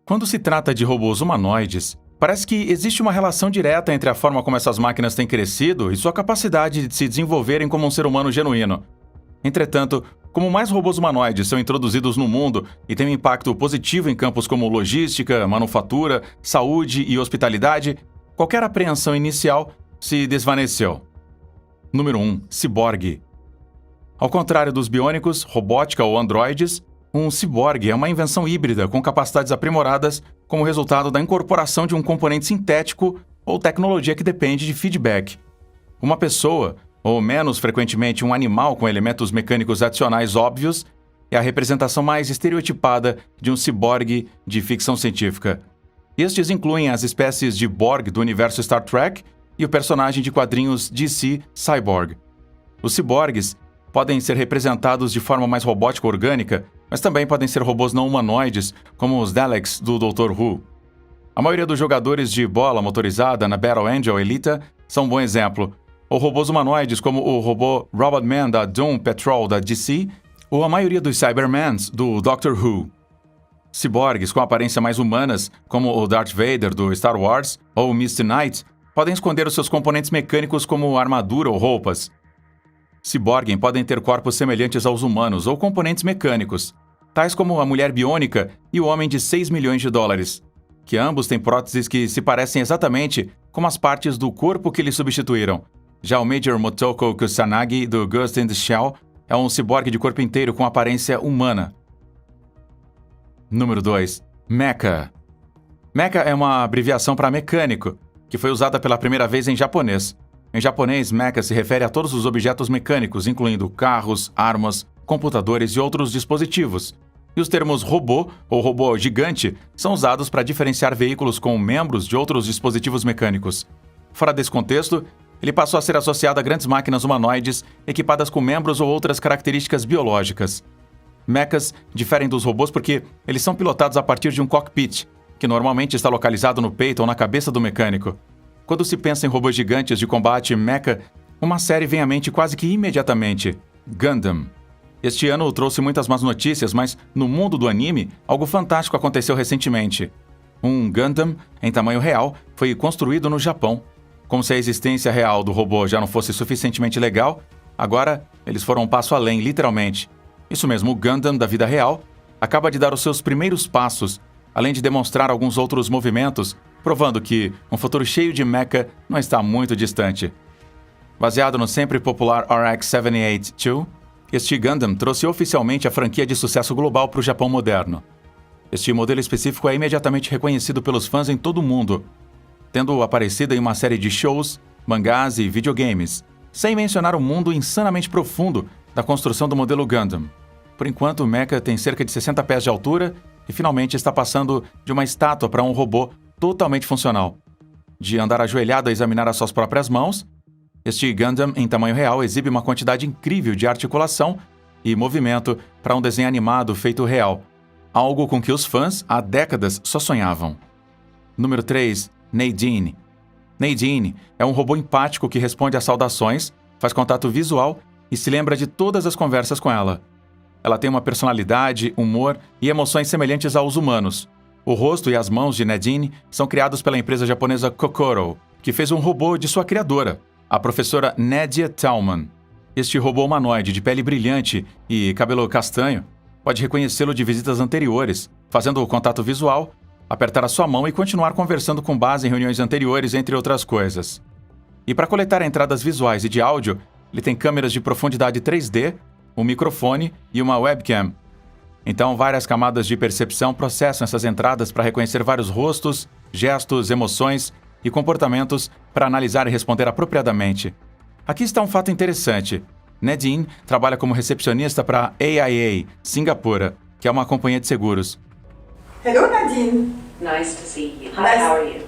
Quando se trata de robôs humanoides, parece que existe uma relação direta entre a forma como essas máquinas têm crescido e sua capacidade de se desenvolverem como um ser humano genuíno. Entretanto, como mais robôs humanoides são introduzidos no mundo e têm um impacto positivo em campos como logística, manufatura, saúde e hospitalidade, qualquer apreensão inicial se desvaneceu. Número 1. Ciborgue. Ao contrário dos biônicos, robótica ou androides, um ciborgue é uma invenção híbrida com capacidades aprimoradas como resultado da incorporação de um componente sintético ou tecnologia que depende de feedback. Uma pessoa, ou menos frequentemente um animal com elementos mecânicos adicionais óbvios, é a representação mais estereotipada de um ciborgue de ficção científica. Estes incluem as espécies de Borg do universo Star Trek e o personagem de quadrinhos DC Cyborg. Os ciborgues podem ser representados de forma mais robótica ou orgânica, mas também podem ser robôs não humanoides, como os Daleks do Dr. Who. A maioria dos jogadores de bola motorizada na Battle Angel Elite são um bom exemplo, ou robôs humanoides como o robô Robotman da Doom Patrol da DC, ou a maioria dos Cybermans do Doctor Who. Ciborgues com aparência mais humanas, como o Darth Vader do Star Wars ou o Misty Knight, podem esconder os seus componentes mecânicos como armadura ou roupas. Ciborgues podem ter corpos semelhantes aos humanos ou componentes mecânicos, tais como a mulher biônica e o homem de 6 milhões de dólares, que ambos têm próteses que se parecem exatamente com as partes do corpo que lhe substituíram. Já o Major Motoko Kusanagi, do Ghost in the Shell, é um ciborgue de corpo inteiro com aparência humana. Número 2. Mecha. Mecha é uma abreviação para mecânico, que foi usada pela primeira vez em japonês. Em japonês, mecha se refere a todos os objetos mecânicos, incluindo carros, armas, computadores e outros dispositivos. E os termos robô ou robô gigante são usados para diferenciar veículos com membros de outros dispositivos mecânicos. Fora desse contexto, ele passou a ser associado a grandes máquinas humanoides equipadas com membros ou outras características biológicas. Mechas diferem dos robôs porque eles são pilotados a partir de um cockpit, que normalmente está localizado no peito ou na cabeça do mecânico. Quando se pensa em robôs gigantes de combate mecha, uma série vem à mente quase que imediatamente: Gundam. Este ano trouxe muitas más notícias, mas no mundo do anime, algo fantástico aconteceu recentemente. Um Gundam, em tamanho real, foi construído no Japão. Como se a existência real do robô já não fosse suficientemente legal, agora eles foram um passo além, literalmente. Isso mesmo, o Gundam da vida real acaba de dar os seus primeiros passos, além de demonstrar alguns outros movimentos, provando que um futuro cheio de mecha não está muito distante. Baseado no sempre popular RX-78-2, este Gundam trouxe oficialmente a franquia de sucesso global para o Japão moderno. Este modelo específico é imediatamente reconhecido pelos fãs em todo o mundo, tendo aparecido em uma série de shows, mangás e videogames, sem mencionar o mundo insanamente profundo da construção do modelo Gundam. Por enquanto, o mecha tem cerca de 60 pés de altura e finalmente está passando de uma estátua para um robô totalmente funcional. De andar ajoelhado a examinar as suas próprias mãos, este Gundam em tamanho real exibe uma quantidade incrível de articulação e movimento para um desenho animado feito real, algo com que os fãs há décadas só sonhavam. Número 3. Nadine. Nadine é um robô empático que responde a saudações, faz contato visual e se lembra de todas as conversas com ela. Ela tem uma personalidade, humor e emoções semelhantes aos humanos. O rosto e as mãos de Nadine são criados pela empresa japonesa Kokoro, que fez um robô de sua criadora, a professora Nadia Tallman. Este robô humanoide de pele brilhante e cabelo castanho pode reconhecê-lo de visitas anteriores, fazendo o contato visual, apertar a sua mão e continuar conversando com base em reuniões anteriores, entre outras coisas. E para coletar entradas visuais e de áudio, ele tem câmeras de profundidade 3D, um microfone e uma webcam. Então, várias camadas de percepção processam essas entradas para reconhecer vários rostos, gestos, emoções e comportamentos para analisar e responder apropriadamente. Aqui está um fato interessante. Nadine trabalha como recepcionista para a AIA, Singapura, que é uma companhia de seguros. Hello, Nadine. Nice to see you. Hi, how are you?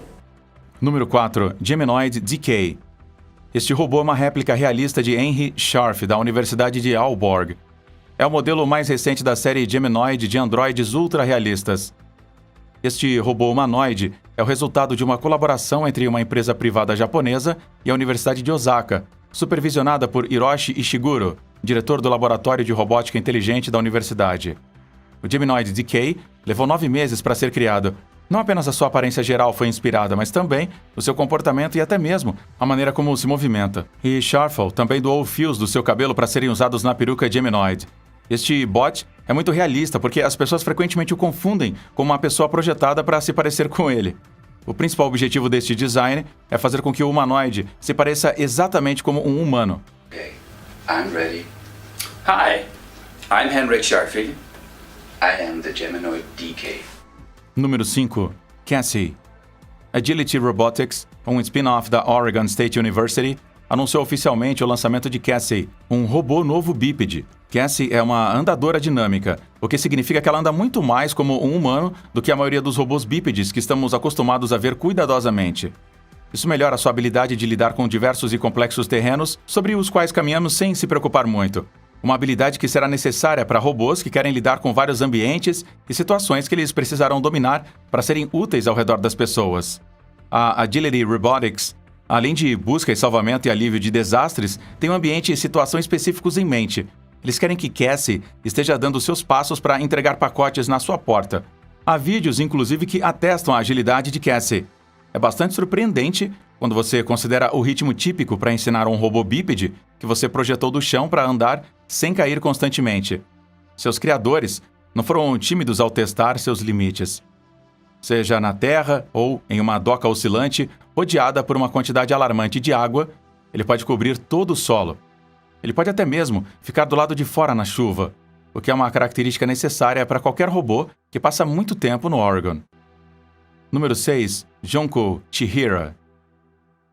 Número 4. Geminoid DK. Este robô é uma réplica realista de Henry Scharf, da Universidade de Aalborg. É o modelo mais recente da série Geminoid de androides ultra-realistas. Este robô humanoide é o resultado de uma colaboração entre uma empresa privada japonesa e a Universidade de Osaka, supervisionada por Hiroshi Ishiguro, diretor do Laboratório de Robótica Inteligente da universidade. O Geminoid DK levou 9 meses para ser criado. Não apenas a sua aparência geral foi inspirada, mas também o seu comportamento e até mesmo a maneira como se movimenta. E Sharfel também doou fios do seu cabelo para serem usados na peruca Geminoid. Este bot é muito realista porque as pessoas frequentemente o confundem com uma pessoa projetada para se parecer com ele. O principal objetivo deste design é fazer com que o humanoide se pareça exatamente como um humano. Okay, I'm ready. Hi, I'm Henrik Scharfe. I am the Geminoid DK. Número 5. Cassie. Agility Robotics, um spin-off da Oregon State University, anunciou oficialmente o lançamento de Cassie, um robô novo bípede. Cassie é uma andadora dinâmica, o que significa que ela anda muito mais como um humano do que a maioria dos robôs bípedes que estamos acostumados a ver cuidadosamente. Isso melhora sua habilidade de lidar com diversos e complexos terrenos sobre os quais caminhamos sem se preocupar muito. Uma habilidade que será necessária para robôs que querem lidar com vários ambientes e situações que eles precisarão dominar para serem úteis ao redor das pessoas. A Agility Robotics, além de busca e salvamento e alívio de desastres, tem um ambiente e situação específicos em mente. Eles querem que Cassie esteja dando seus passos para entregar pacotes na sua porta. Há vídeos, inclusive, que atestam a agilidade de Cassie. É bastante surpreendente quando você considera o ritmo típico para ensinar um robô bípede que você projetou do chão para andar sem cair constantemente. Seus criadores não foram tímidos ao testar seus limites. Seja na terra ou em uma doca oscilante, rodeada por uma quantidade alarmante de água, ele pode cobrir todo o solo. Ele pode até mesmo ficar do lado de fora na chuva, o que é uma característica necessária para qualquer robô que passa muito tempo no Oregon. Número 6. Junko Chihira.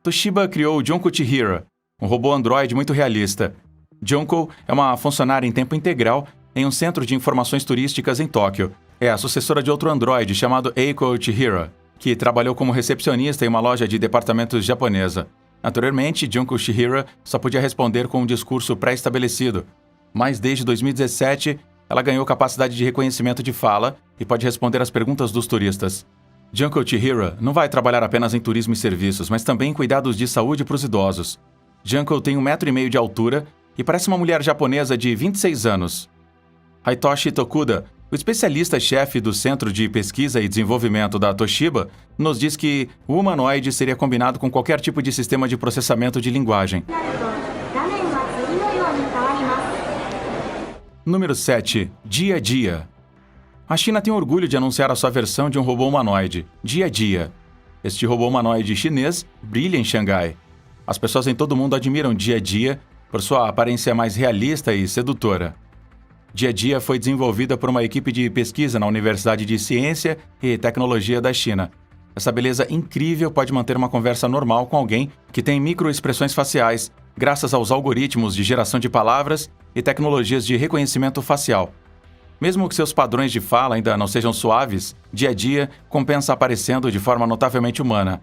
Toshiba criou o Junko Chihira, um robô androide muito realista. Junko é uma funcionária em tempo integral em um centro de informações turísticas em Tóquio. É a sucessora de outro androide chamado Eiko Chihira, que trabalhou como recepcionista em uma loja de departamentos japonesa. Anteriormente, Junko Chihira só podia responder com um discurso pré-estabelecido, mas desde 2017 ela ganhou capacidade de reconhecimento de fala e pode responder às perguntas dos turistas. Junko Chihira não vai trabalhar apenas em turismo e serviços, mas também em cuidados de saúde para os idosos. Junko tem 1,5 metro de altura e parece uma mulher japonesa de 26 anos. Hitoshi Tokuda, o especialista-chefe do Centro de Pesquisa e Desenvolvimento da Toshiba, nos diz que o humanoide seria combinado com qualquer tipo de sistema de processamento de linguagem. Número 7. Dia a Dia. A China tem orgulho de anunciar a sua versão de um robô humanoide, Dia a Dia. Este robô humanoide chinês brilha em Xangai. As pessoas em todo o mundo admiram Dia a Dia por sua aparência mais realista e sedutora. Dia a Dia foi desenvolvida por uma equipe de pesquisa na Universidade de Ciência e Tecnologia da China. Essa beleza incrível pode manter uma conversa normal com alguém que tem microexpressões faciais, graças aos algoritmos de geração de palavras e tecnologias de reconhecimento facial. Mesmo que seus padrões de fala ainda não sejam suaves, Dia a Dia compensa aparecendo de forma notavelmente humana.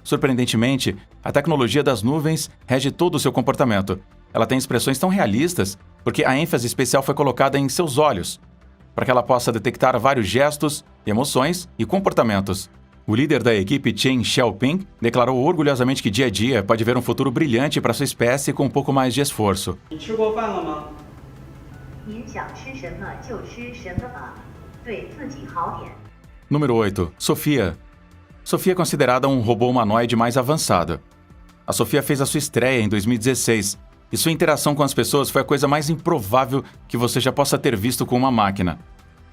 Surpreendentemente, a tecnologia das nuvens rege todo o seu comportamento. Ela tem expressões tão realistas porque a ênfase especial foi colocada em seus olhos, para que ela possa detectar vários gestos, emoções e comportamentos. O líder da equipe, Chen Xiaoping, declarou orgulhosamente que Dia a Dia pode ver um futuro brilhante para sua espécie com um pouco mais de esforço. 你吃过饭了吗？ 您想吃什么就吃什么吧，对自己好点。 Número 8. Sofia. Sofia é considerada um robô humanoide mais avançado. A Sofia fez a sua estreia em 2016, e sua interação com as pessoas foi a coisa mais improvável que você já possa ter visto com uma máquina.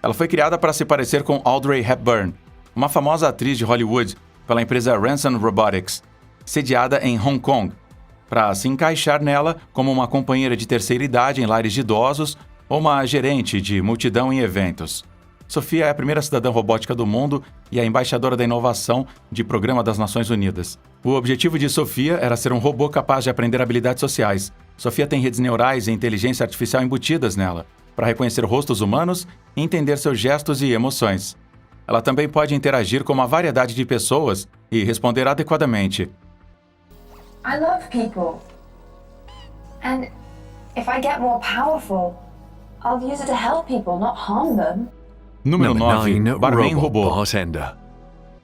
Ela foi criada para se parecer com Audrey Hepburn, uma famosa atriz de Hollywood, pela empresa Ransom Robotics, sediada em Hong Kong, para se encaixar nela como uma companheira de terceira idade em lares de idosos ou uma gerente de multidão em eventos. Sofia é a primeira cidadã robótica do mundo e a embaixadora da inovação de Programa das Nações Unidas. O objetivo de Sofia era ser um robô capaz de aprender habilidades sociais. Sofia tem redes neurais e inteligência artificial embutidas nela, para reconhecer rostos humanos e entender seus gestos e emoções. Ela também pode interagir com uma variedade de pessoas e responder adequadamente. I love people. And if I get more powerful, I'll use it to help people, not harm them. Número 9. 9. Barman Robô. Bartender.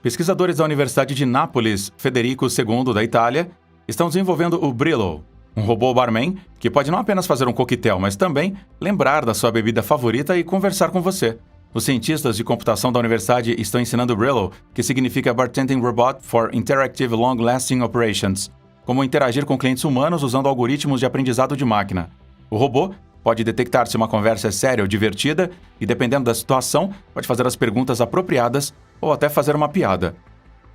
Pesquisadores da Universidade de Nápoles, Federico II da Itália, estão desenvolvendo o Brillo, um robô barman que pode não apenas fazer um coquetel, mas também lembrar da sua bebida favorita e conversar com você. os cientistas de computação da universidade estão ensinando Brillo, que significa Bartending Robot for Interactive Long-Lasting Operations, como interagir com clientes humanos usando algoritmos de aprendizado de máquina. O robô pode detectar se uma conversa é séria ou divertida e, dependendo da situação, pode fazer as perguntas apropriadas ou até fazer uma piada.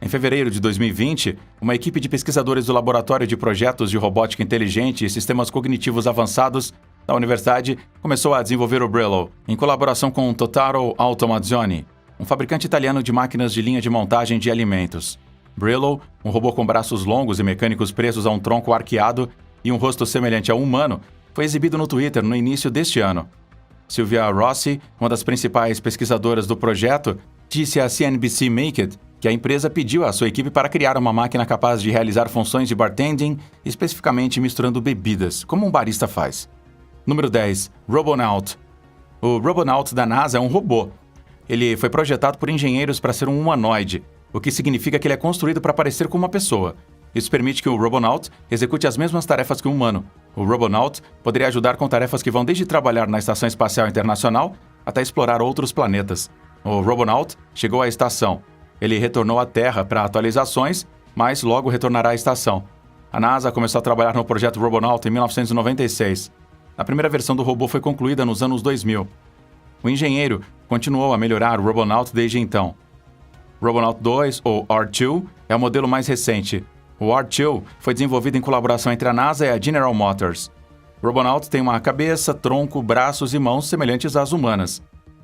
Em fevereiro de 2020, uma equipe de pesquisadores do Laboratório de Projetos de Robótica Inteligente e Sistemas Cognitivos Avançados da universidade começou a desenvolver o Brillo, em colaboração com o Totaro Automazione, um fabricante italiano de máquinas de linha de montagem de alimentos. Brillo, um robô com braços longos e mecânicos presos a um tronco arqueado e um rosto semelhante a um humano, foi exibido no Twitter no início deste ano. Sylvia Rossi, uma das principais pesquisadoras do projeto, disse à CNBC Make It que a empresa pediu à sua equipe para criar uma máquina capaz de realizar funções de bartending, especificamente misturando bebidas, como um barista faz. Número 10. Robonaut. O Robonaut da NASA é um robô. Ele foi projetado por engenheiros para ser um humanoide, o que significa que ele é construído para parecer com uma pessoa. Isso permite que o Robonaut execute as mesmas tarefas que um humano. O Robonaut poderia ajudar com tarefas que vão desde trabalhar na Estação Espacial Internacional até explorar outros planetas. O Robonaut chegou à estação. Ele retornou à Terra para atualizações, mas logo retornará à estação. A NASA começou a trabalhar no projeto Robonaut em 1996. A primeira versão do robô foi concluída nos anos 2000. O engenheiro continuou a melhorar o Robonaut desde então. Robonaut 2, ou R2, é o modelo mais recente. O R2 foi desenvolvido em colaboração entre a NASA e a General Motors. O Robonaut tem uma cabeça, tronco, braços e mãos semelhantes às humanas.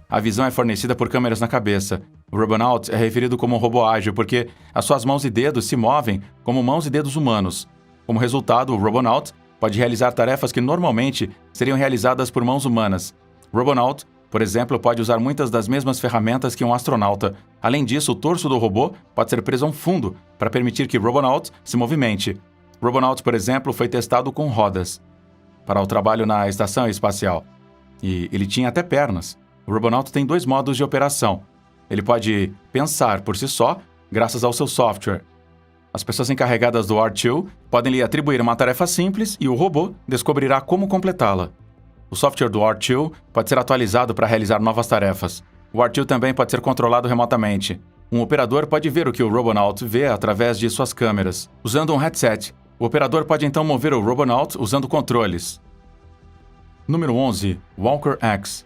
A visão é fornecida por câmeras na cabeça. O Robonaut é referido como um robô ágil porque as suas mãos e dedos se movem como mãos e dedos humanos. Como resultado, o Robonaut pode realizar tarefas que normalmente seriam realizadas por mãos humanas. O Robonaut, por exemplo, pode usar muitas das mesmas ferramentas que um astronauta. Além disso, o torso do robô pode ser preso a um fundo para permitir que o Robonaut se movimente. O Robonaut, por exemplo, foi testado com rodas para o trabalho na estação espacial. E ele tinha até pernas. O Robonaut tem 2 modos de operação. Ele pode pensar por si só, graças ao seu software. As pessoas encarregadas do R2 podem lhe atribuir uma tarefa simples e o robô descobrirá como completá-la. O software do R2 pode ser atualizado para realizar novas tarefas. O R2 também pode ser controlado remotamente. Um operador pode ver o que o Robonaut vê através de suas câmeras. Usando um headset, o operador pode então mover o Robonaut usando controles. Número 11. Walker X.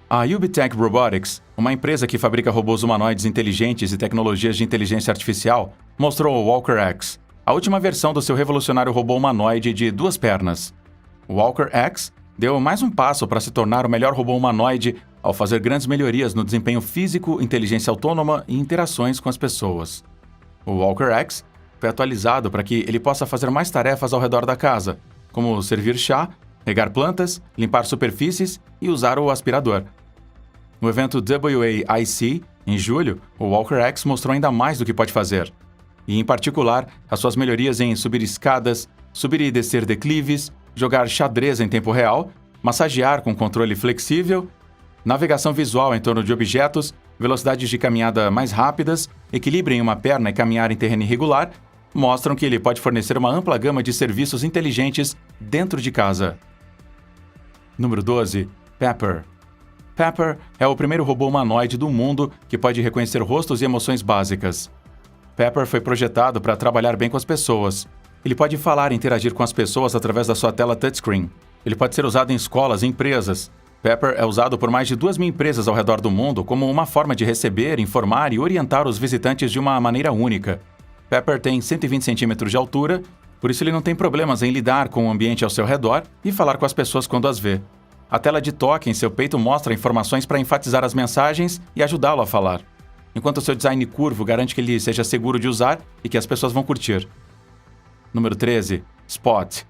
A Ubitech Robotics, uma empresa que fabrica robôs humanoides inteligentes e tecnologias de inteligência artificial, mostrou o Walker X, a última versão do seu revolucionário robô humanoide de 2 pernas. O Walker X deu mais um passo para se tornar o melhor robô humanoide ao fazer grandes melhorias no desempenho físico, inteligência autônoma e interações com as pessoas. O Walker X foi atualizado para que ele possa fazer mais tarefas ao redor da casa, como servir chá, regar plantas, limpar superfícies e usar o aspirador. No evento WAIC, em julho, o Walker X mostrou ainda mais do que pode fazer. E, em particular, as suas melhorias em subir escadas, subir e descer declives, jogar xadrez em tempo real, massagear com controle flexível, navegação visual em torno de objetos, velocidades de caminhada mais rápidas, equilíbrio em uma perna e caminhar em terreno irregular, mostram que ele pode fornecer uma ampla gama de serviços inteligentes dentro de casa. Número 12. Pepper. Pepper é o primeiro robô humanoide do mundo que pode reconhecer rostos e emoções básicas. Pepper foi projetado para trabalhar bem com as pessoas. Ele pode falar e interagir com as pessoas através da sua tela touchscreen. Ele pode ser usado em escolas e empresas. Pepper é usado por mais de 2.000 empresas ao redor do mundo como uma forma de receber, informar e orientar os visitantes de uma maneira única. Pepper tem 120 centímetros de altura, por isso ele não tem problemas em lidar com o ambiente ao seu redor e falar com as pessoas quando as vê. A tela de toque em seu peito mostra informações para enfatizar as mensagens e ajudá-lo a falar, enquanto seu design curvo garante que ele seja seguro de usar e que as pessoas vão curtir. Número 13. Spot.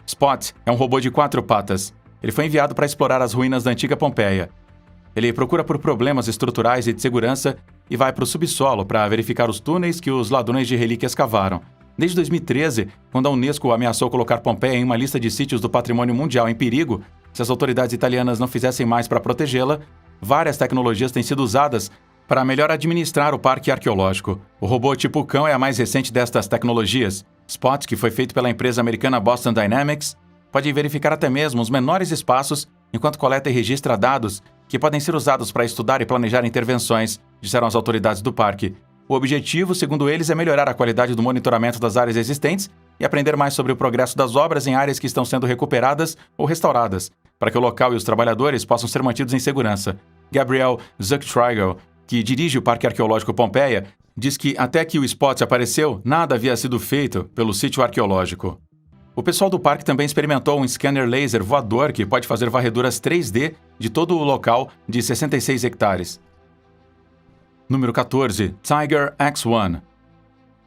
Spot é um robô de 4 patas. Ele foi enviado para explorar as ruínas da antiga Pompeia. Ele procura por problemas estruturais e de segurança e vai para o subsolo para verificar os túneis que os ladrões de relíquias cavaram. Desde 2013, quando a Unesco ameaçou colocar Pompeia em uma lista de sítios do patrimônio mundial em perigo, se as autoridades italianas não fizessem mais para protegê-la, várias tecnologias têm sido usadas para melhor administrar o parque arqueológico. O robô tipo cão é a mais recente destas tecnologias. Spot, que foi feito pela empresa americana Boston Dynamics, pode verificar até mesmo os menores espaços enquanto coleta e registra dados que podem ser usados para estudar e planejar intervenções, disseram as autoridades do parque. O objetivo, segundo eles, é melhorar a qualidade do monitoramento das áreas existentes e aprender mais sobre o progresso das obras em áreas que estão sendo recuperadas ou restauradas, para que o local e os trabalhadores possam ser mantidos em segurança. Gabriel Zucktriegel, que dirige o Parque Arqueológico Pompeia, diz que até que o Spot apareceu, nada havia sido feito pelo sítio arqueológico. O pessoal do parque também experimentou um scanner laser voador que pode fazer varreduras 3D de todo o local de 66 hectares. Número 14. Tiger X1.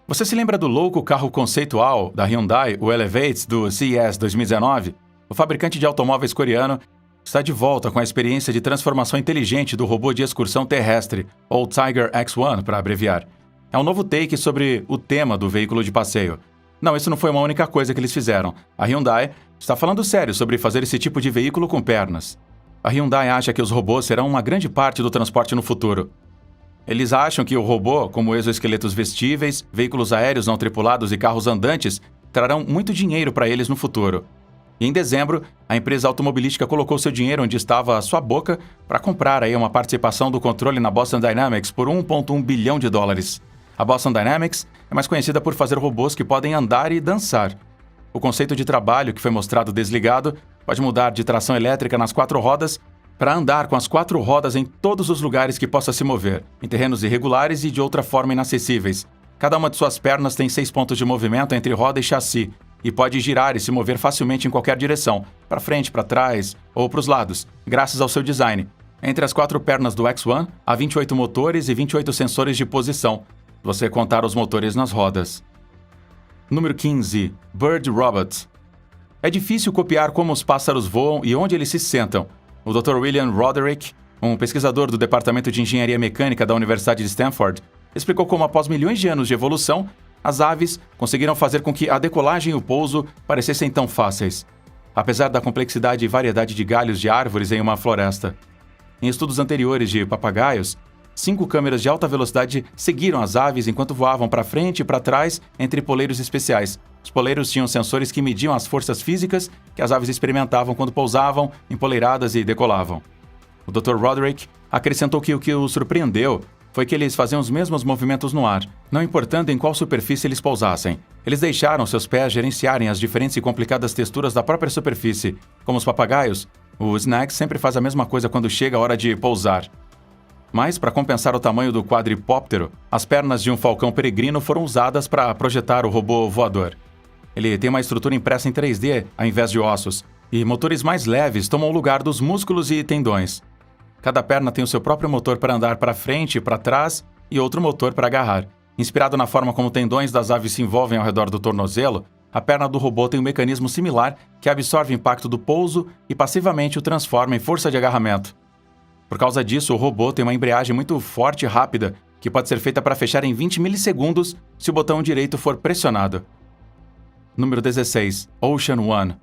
Você se lembra do louco carro conceitual da Hyundai, o Elevate, do CES 2019? O fabricante de automóveis coreano está de volta com a experiência de transformação inteligente do robô de excursão terrestre, ou Tiger X1, para abreviar. É um novo take sobre o tema do veículo de passeio. Não, isso não foi uma única coisa que eles fizeram. A Hyundai está falando sério sobre fazer esse tipo de veículo com pernas. A Hyundai acha que os robôs serão uma grande parte do transporte no futuro. Eles acham que o robô, como exoesqueletos vestíveis, veículos aéreos não tripulados e carros andantes, trarão muito dinheiro para eles no futuro. E em dezembro, a empresa automobilística colocou seu dinheiro onde estava a sua boca para comprar aí uma participação do controle na Boston Dynamics por $1,1 bilhão. A Boston Dynamics é mais conhecida por fazer robôs que podem andar e dançar. O conceito de trabalho, que foi mostrado desligado, pode mudar de tração elétrica nas 4 rodas para andar com as 4 rodas em todos os lugares que possa se mover, em terrenos irregulares e de outra forma inacessíveis. Cada uma de suas pernas tem 6 pontos de movimento entre roda e chassi, e pode girar e se mover facilmente em qualquer direção, para frente, para trás ou para os lados, graças ao seu design. Entre as 4 pernas do X1, há 28 motores e 28 sensores de posição, se você contar os motores nas rodas. Número 15. Bird Robots. É difícil copiar como os pássaros voam e onde eles se sentam. O Dr. William Roderick, um pesquisador do Departamento de Engenharia Mecânica da Universidade de Stanford, explicou como, após milhões de anos de evolução, as aves conseguiram fazer com que a decolagem e o pouso parecessem tão fáceis, apesar da complexidade e variedade de galhos de árvores em uma floresta. Em estudos anteriores de papagaios, 5 câmeras de alta velocidade seguiram as aves enquanto voavam para frente e para trás entre poleiros especiais. Os poleiros tinham sensores que mediam as forças físicas que as aves experimentavam quando pousavam, empoleiradas e decolavam. O Dr. Roderick acrescentou que o que o surpreendeu foi que eles faziam os mesmos movimentos no ar, não importando em qual superfície eles pousassem. Eles deixaram seus pés gerenciarem as diferentes e complicadas texturas da própria superfície. Como os papagaios, o Snack sempre faz a mesma coisa quando chega a hora de pousar. Mas, para compensar o tamanho do quadripóptero, as pernas de um falcão peregrino foram usadas para projetar o robô voador. Ele tem uma estrutura impressa em 3D ao invés de ossos, e motores mais leves tomam o lugar dos músculos e tendões. Cada perna tem o seu próprio motor para andar para frente e para trás e outro motor para agarrar. Inspirado na forma como tendões das aves se envolvem ao redor do tornozelo, a perna do robô tem um mecanismo similar que absorve o impacto do pouso e passivamente o transforma em força de agarramento. Por causa disso, o robô tem uma embreagem muito forte e rápida, que pode ser feita para fechar em 20 milissegundos se o botão direito for pressionado. Número 16. Ocean One.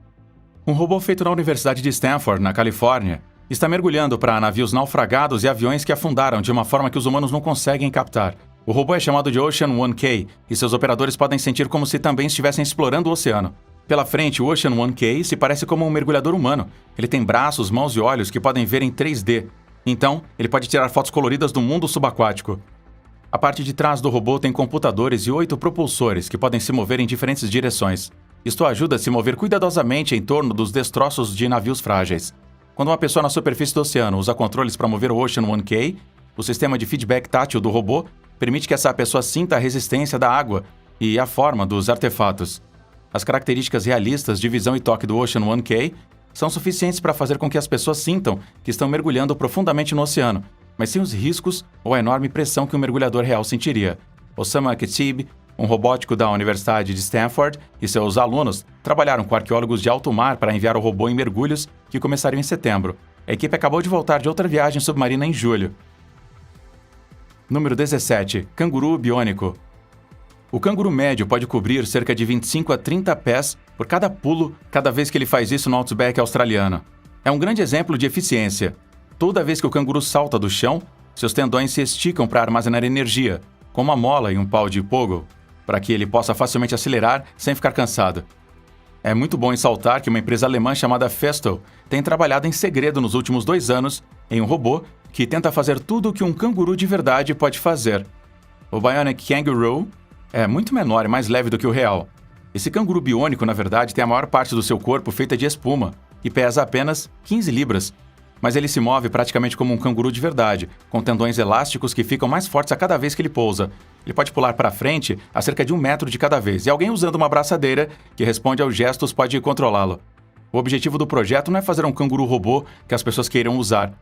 Um robô feito na Universidade de Stanford, na Califórnia, está mergulhando para navios naufragados e aviões que afundaram de uma forma que os humanos não conseguem captar. O robô é chamado de Ocean One K, e seus operadores podem sentir como se também estivessem explorando o oceano. Pela frente, o Ocean One K se parece como um mergulhador humano. Ele tem braços, mãos e olhos que podem ver em 3D. Então, ele pode tirar fotos coloridas do mundo subaquático. A parte de trás do robô tem computadores e 8 propulsores que podem se mover em diferentes direções. Isto ajuda a se mover cuidadosamente em torno dos destroços de navios frágeis. Quando uma pessoa na superfície do oceano usa controles para mover o Ocean One K, o sistema de feedback tátil do robô permite que essa pessoa sinta a resistência da água e a forma dos artefatos. As características realistas de visão e toque do Ocean One K são suficientes para fazer com que as pessoas sintam que estão mergulhando profundamente no oceano, mas sem os riscos ou a enorme pressão que um mergulhador real sentiria. Osama Khatib, um robótico da Universidade de Stanford, e seus alunos trabalharam com arqueólogos de alto mar para enviar o robô em mergulhos que começariam em setembro. A equipe acabou de voltar de outra viagem submarina em julho. Número 17. Canguru biônico. O canguru médio pode cobrir cerca de 25 a 30 pés por cada pulo cada vez que ele faz isso no Outback australiano. É um grande exemplo de eficiência. Toda vez que o canguru salta do chão, seus tendões se esticam para armazenar energia, como uma mola em um pau de pogo, para que ele possa facilmente acelerar sem ficar cansado. É muito bom ressaltar que uma empresa alemã chamada Festo tem trabalhado em segredo nos últimos 2 anos em um robô que tenta fazer tudo o que um canguru de verdade pode fazer. O Bionic Kangaroo é muito menor e mais leve do que o real. Esse canguru biônico, na verdade, tem a maior parte do seu corpo feita de espuma e pesa apenas 15 libras. Mas ele se move praticamente como um canguru de verdade, com tendões elásticos que ficam mais fortes a cada vez que ele pousa. Ele pode pular para frente a cerca de 1 metro de cada vez, e alguém usando uma braçadeira que responde aos gestos pode controlá-lo. O objetivo do projeto não é fazer um canguru robô que as pessoas queiram usar.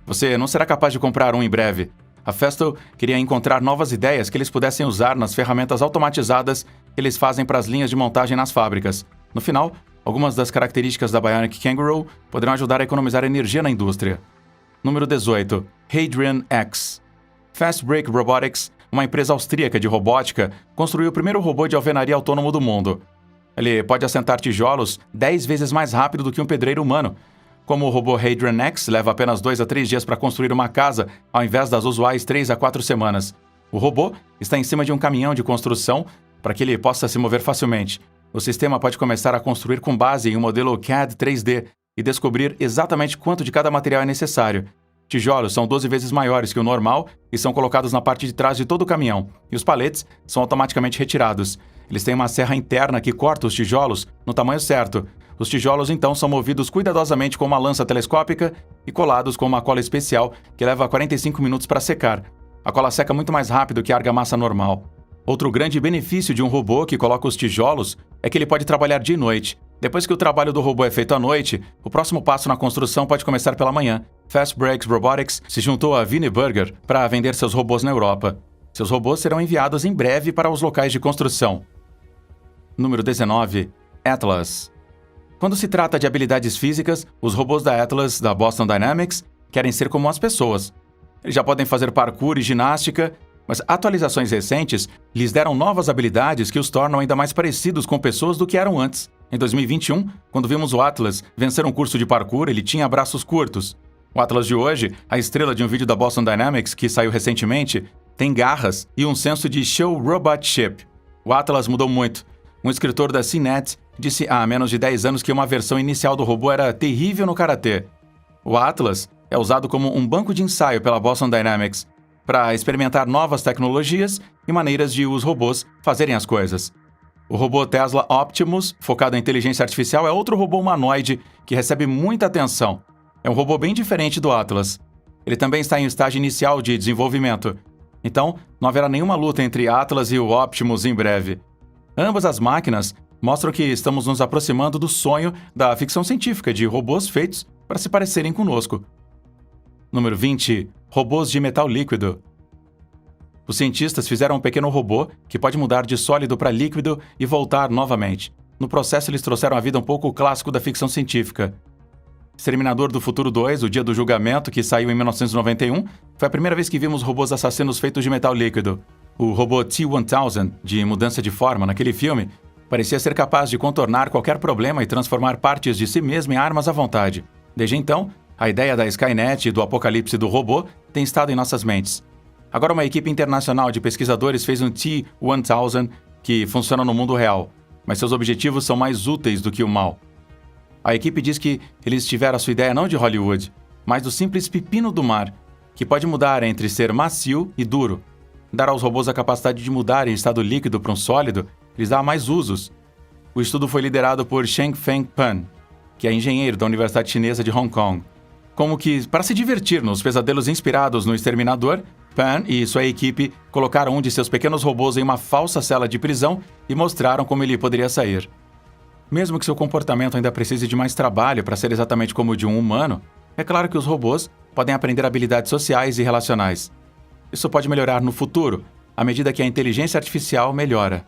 Você não será capaz de comprar um em breve. A Festo queria encontrar novas ideias que eles pudessem usar nas ferramentas automatizadas que eles fazem para as linhas de montagem nas fábricas. No final, algumas das características da Bionic Kangaroo poderão ajudar a economizar energia na indústria. Número 18. Hadrian X. Fast Break Robotics, uma empresa austríaca de robótica, construiu o primeiro robô de alvenaria autônomo do mundo. Ele pode assentar tijolos 10 vezes mais rápido do que um pedreiro humano. Como o robô Hadrian X leva apenas 2 a 3 dias para construir uma casa, ao invés das usuais 3 a 4 semanas. O robô está em cima de um caminhão de construção para que ele possa se mover facilmente. O sistema pode começar a construir com base em um modelo CAD 3D e descobrir exatamente quanto de cada material é necessário. Tijolos são 12 vezes maiores que o normal e são colocados na parte de trás de todo o caminhão, e os paletes são automaticamente retirados. Eles têm uma serra interna que corta os tijolos no tamanho certo. Os tijolos, então, são movidos cuidadosamente com uma lança telescópica e colados com uma cola especial que leva 45 minutos para secar. A cola seca muito mais rápido que a argamassa normal. Outro grande benefício de um robô que coloca os tijolos é que ele pode trabalhar de noite. Depois que o trabalho do robô é feito à noite, o próximo passo na construção pode começar pela manhã. Fast Break Robotics se juntou a Vini Burger para vender seus robôs na Europa. Seus robôs serão enviados em breve para os locais de construção. Número 19. Atlas. Quando se trata de habilidades físicas, os robôs da Atlas, da Boston Dynamics, querem ser como as pessoas. Eles já podem fazer parkour e ginástica, mas atualizações recentes lhes deram novas habilidades que os tornam ainda mais parecidos com pessoas do que eram antes. Em 2021, quando vimos o Atlas vencer um curso de parkour, ele tinha braços curtos. O Atlas de hoje, a estrela de um vídeo da Boston Dynamics que saiu recentemente, tem garras e um senso de show robotship. O Atlas mudou muito. Um escritor da CNET disse há menos de 10 anos que uma versão inicial do robô era terrível no karatê. O Atlas é usado como um banco de ensaio pela Boston Dynamics para experimentar novas tecnologias e maneiras de os robôs fazerem as coisas. O robô Tesla Optimus, focado em inteligência artificial, é outro robô humanoide que recebe muita atenção. É um robô bem diferente do Atlas. Ele também está em estágio inicial de desenvolvimento. Então, não haverá nenhuma luta entre Atlas e o Optimus em breve. Ambas as máquinas mostram que estamos nos aproximando do sonho da ficção científica de robôs feitos para se parecerem conosco. Número 20. Robôs de metal líquido. Os cientistas fizeram um pequeno robô que pode mudar de sólido para líquido e voltar novamente. No processo, eles trouxeram à vida um pouco o clássico da ficção científica. Exterminador do Futuro 2, O Dia do Julgamento, que saiu em 1991, foi a primeira vez que vimos robôs assassinos feitos de metal líquido. O robô T-1000, de mudança de forma naquele filme, parecia ser capaz de contornar qualquer problema e transformar partes de si mesmo em armas à vontade. Desde então, a ideia da Skynet e do apocalipse do robô tem estado em nossas mentes. Agora uma equipe internacional de pesquisadores fez um T-1000 que funciona no mundo real, mas seus objetivos são mais úteis do que o mal. A equipe diz que eles tiveram a sua ideia não de Hollywood, mas do simples pepino do mar, que pode mudar entre ser macio e duro. Dar aos robôs a capacidade de mudar em estado líquido para um sólido lhes dá mais usos. O estudo foi liderado por Shengfeng Pan, que é engenheiro da Universidade Chinesa de Hong Kong. Como que, para se divertir nos pesadelos inspirados no Exterminador, Pan e sua equipe colocaram um de seus pequenos robôs em uma falsa cela de prisão e mostraram como ele poderia sair. Mesmo que seu comportamento ainda precise de mais trabalho para ser exatamente como o de um humano, é claro que os robôs podem aprender habilidades sociais e relacionais. Isso pode melhorar no futuro, à medida que a inteligência artificial melhora.